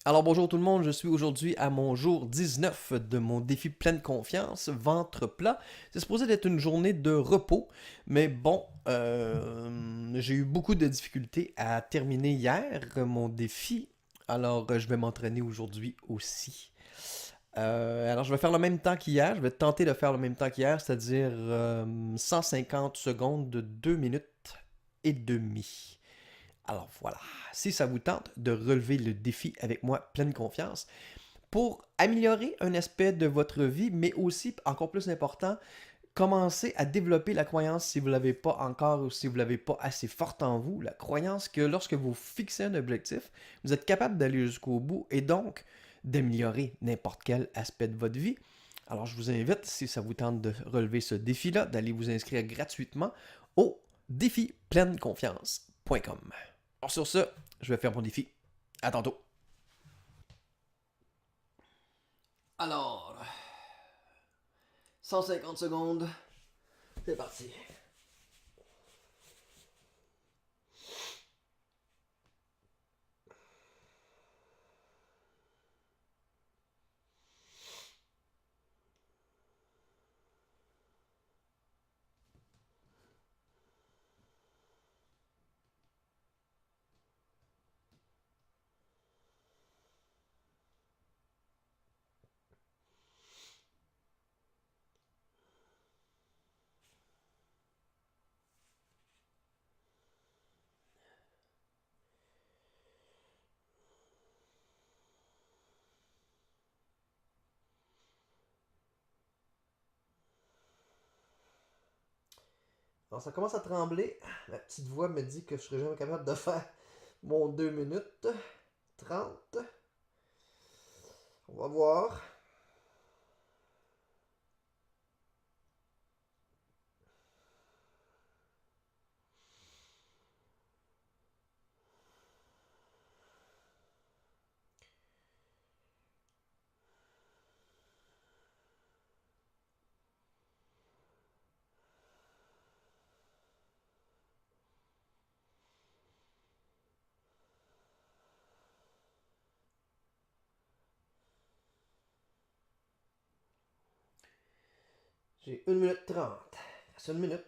Alors bonjour tout le monde, je suis aujourd'hui à mon jour 19 de mon défi pleine confiance, ventre plat. C'est supposé être une journée de repos, mais bon, j'ai eu beaucoup de difficultés à terminer hier mon défi, alors je vais m'entraîner aujourd'hui aussi. Alors je vais faire le même temps qu'hier, je vais tenter de faire le même temps qu'hier, c'est-à-dire 150 secondes de 2 minutes et demie. Alors voilà, si ça vous tente de relever le défi avec moi pleine confiance, pour améliorer un aspect de votre vie, mais aussi, encore plus important, commencer à développer la croyance, si vous ne l'avez pas encore ou si vous ne l'avez pas assez forte en vous, la croyance que lorsque vous fixez un objectif, vous êtes capable d'aller jusqu'au bout et donc d'améliorer n'importe quel aspect de votre vie. Alors je vous invite, si ça vous tente de relever ce défi-là, d'aller vous inscrire gratuitement au défipleineconfiance.com. Alors sur ce, je vais faire mon défi. À tantôt. Alors, 150 secondes, c'est parti. Alors ça commence à trembler. La petite voix me dit que je serai jamais capable de faire mon 2 minutes 30. On va voir. J'ai 1 minute 30. C'est 1 minute.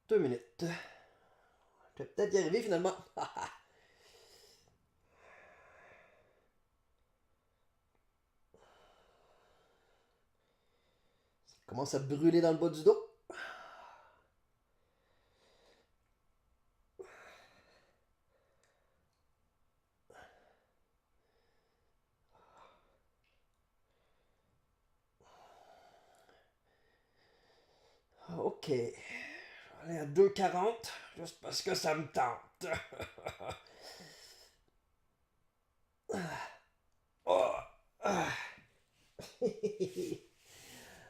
Deux minutes. Je vais peut-être y arriver finalement. Ça commence à brûler dans le bas du dos. Ok. Je vais aller à 2,40 juste parce que ça me tente. Oh. Ah.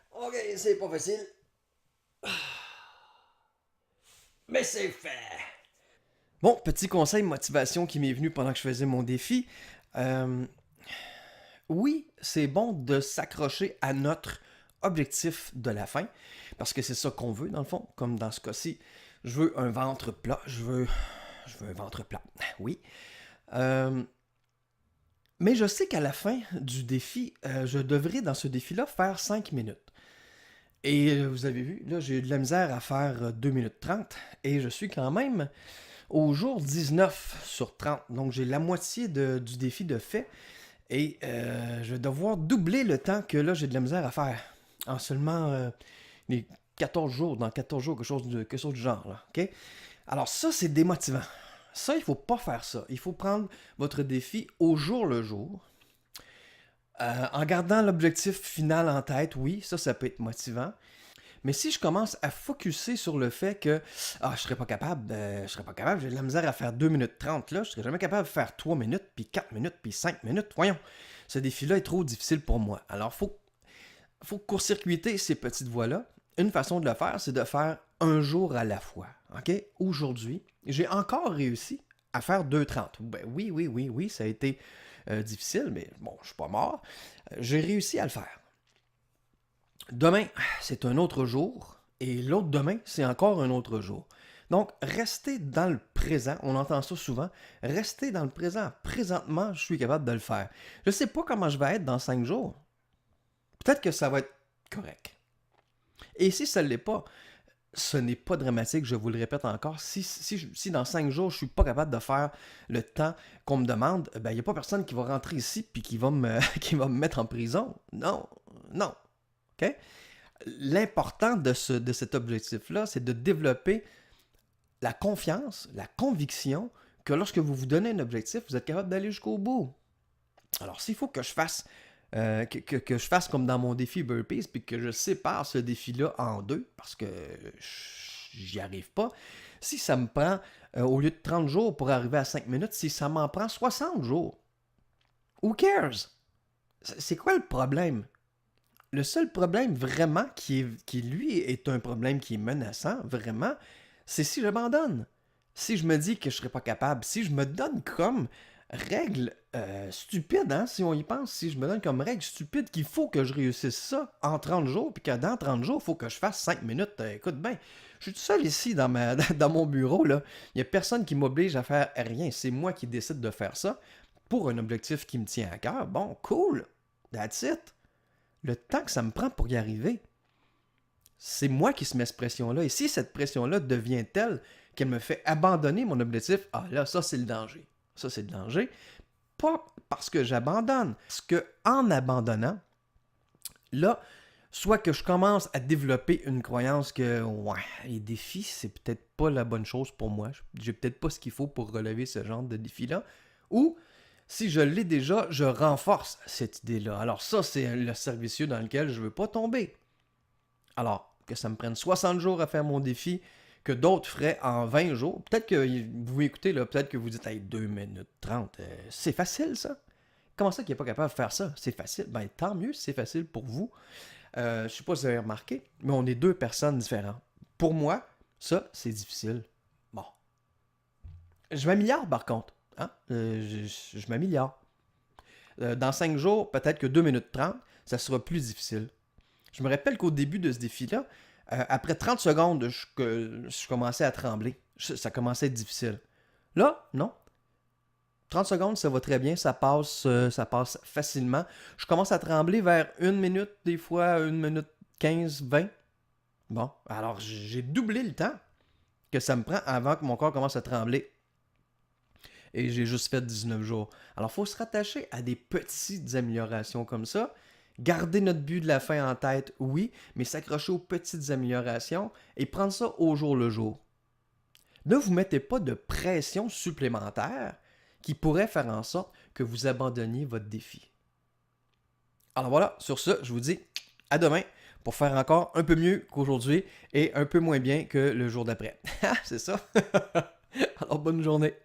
Ok, c'est pas facile. Mais c'est fait. Bon, petit conseil motivation qui m'est venu pendant que je faisais mon défi. Euh, oui, c'est bon de s'accrocher à notre objectif de la fin, parce que c'est ça qu'on veut dans le fond, comme dans ce cas-ci. Je veux un ventre plat, je veux un ventre plat, oui. Euh, mais je sais qu'à la fin du défi, je devrais dans ce défi-là faire 5 minutes. Et vous avez vu, là j'ai eu de la misère à faire 2 minutes 30 et je suis quand même au jour 19 sur 30. Donc j'ai la moitié du défi de fait. Et je vais devoir doubler le temps que là j'ai de la misère à faire. En seulement les 14 jours, dans 14 jours, quelque chose du genre. Là, ok? Alors ça, c'est démotivant. Ça, il ne faut pas faire ça. Il faut prendre votre défi au jour le jour. En gardant l'objectif final en tête, oui, ça peut être motivant. Mais si je commence à focusser sur le fait que je serais pas capable, j'ai de la misère à faire 2 minutes 30 là, je serais jamais capable de faire 3 minutes, puis 4 minutes, puis 5 minutes, voyons. Ce défi-là est trop difficile pour moi. Alors, faut court-circuiter ces petites voies-là. Une façon de le faire, c'est de faire un jour à la fois. OK? Aujourd'hui, j'ai encore réussi à faire 2,30. Ben oui, ça a été difficile, mais bon, je suis pas mort. J'ai réussi à le faire. Demain, c'est un autre jour, et l'autre demain, c'est encore un autre jour. Donc, restez dans le présent, on entend ça souvent, restez dans le présent. Présentement, je suis capable de le faire. Je ne sais pas comment je vais être dans 5 jours. Peut-être que ça va être correct. Et si ça ne l'est pas, ce n'est pas dramatique, je vous le répète encore. Si dans 5 jours, je ne suis pas capable de faire le temps qu'on me demande, ben, il n'y a pas personne qui va rentrer ici et qui va qui va me mettre en prison. Non. OK? L'important de cet objectif-là, c'est de développer la confiance, la conviction que lorsque vous vous donnez un objectif, vous êtes capable d'aller jusqu'au bout. Alors, s'il faut que je fasse que je fasse comme dans mon défi Burpees, puis que je sépare ce défi-là en deux, parce que j'y arrive pas, si ça me prend, au lieu de 30 jours pour arriver à 5 minutes, si ça m'en prend 60 jours, who cares? C'est quoi le problème? Le seul problème vraiment qui lui est un problème qui est menaçant, vraiment, c'est si j'abandonne. Si je me dis que je ne serai pas capable, si je me donne comme règle stupide, hein, si on y pense, si je me donne comme règle stupide qu'il faut que je réussisse ça en 30 jours, puis que dans 30 jours, il faut que je fasse 5 minutes. Écoute bien, je suis tout seul ici dans mon bureau, là. Il n'y a personne qui m'oblige à faire rien. C'est moi qui décide de faire ça pour un objectif qui me tient à cœur. Bon, cool, that's it. Le temps que ça me prend pour y arriver, c'est moi qui se mets cette pression-là. Et si cette pression-là devient telle qu'elle me fait abandonner mon objectif, là, ça, c'est le danger. Ça, c'est le danger. Pas parce que j'abandonne. Parce qu'en abandonnant, là, soit que je commence à développer une croyance que, les défis, c'est peut-être pas la bonne chose pour moi. J'ai peut-être pas ce qu'il faut pour relever ce genre de défi-là. Ou, si je l'ai déjà, je renforce cette idée-là. Alors ça, c'est le cercle vicieux dans lequel je veux pas tomber. Alors, que ça me prenne 60 jours à faire mon défi, que d'autres feraient en 20 jours. Peut-être que vous écoutez, là, peut-être que vous dites hey, 2 minutes 30, c'est facile ça. Comment ça qu'il n'est pas capable de faire ça? C'est facile. Ben tant mieux si c'est facile pour vous. Je ne sais pas si vous avez remarqué, mais on est deux personnes différentes. Pour moi, ça, c'est difficile. Bon. Je m'améliore par contre. Hein? Je m'améliore. Dans 5 jours, peut-être que 2 minutes 30, ça sera plus difficile. Je me rappelle qu'au début de ce défi-là, après 30 secondes, je commençais à trembler. Ça commençait à être difficile. Là, non. 30 secondes, ça va très bien, ça passe facilement. Je commence à trembler vers 1 minute, des fois 1 minute 15, 20. Bon, alors j'ai doublé le temps que ça me prend avant que mon corps commence à trembler. Et j'ai juste fait 19 jours. Alors, il faut se rattacher à des petites améliorations comme ça. Garder notre but de la fin en tête, oui, mais s'accrocher aux petites améliorations et prendre ça au jour le jour. Ne vous mettez pas de pression supplémentaire qui pourrait faire en sorte que vous abandonniez votre défi. Alors voilà, sur ce, je vous dis à demain pour faire encore un peu mieux qu'aujourd'hui et un peu moins bien que le jour d'après. C'est ça? Alors bonne journée.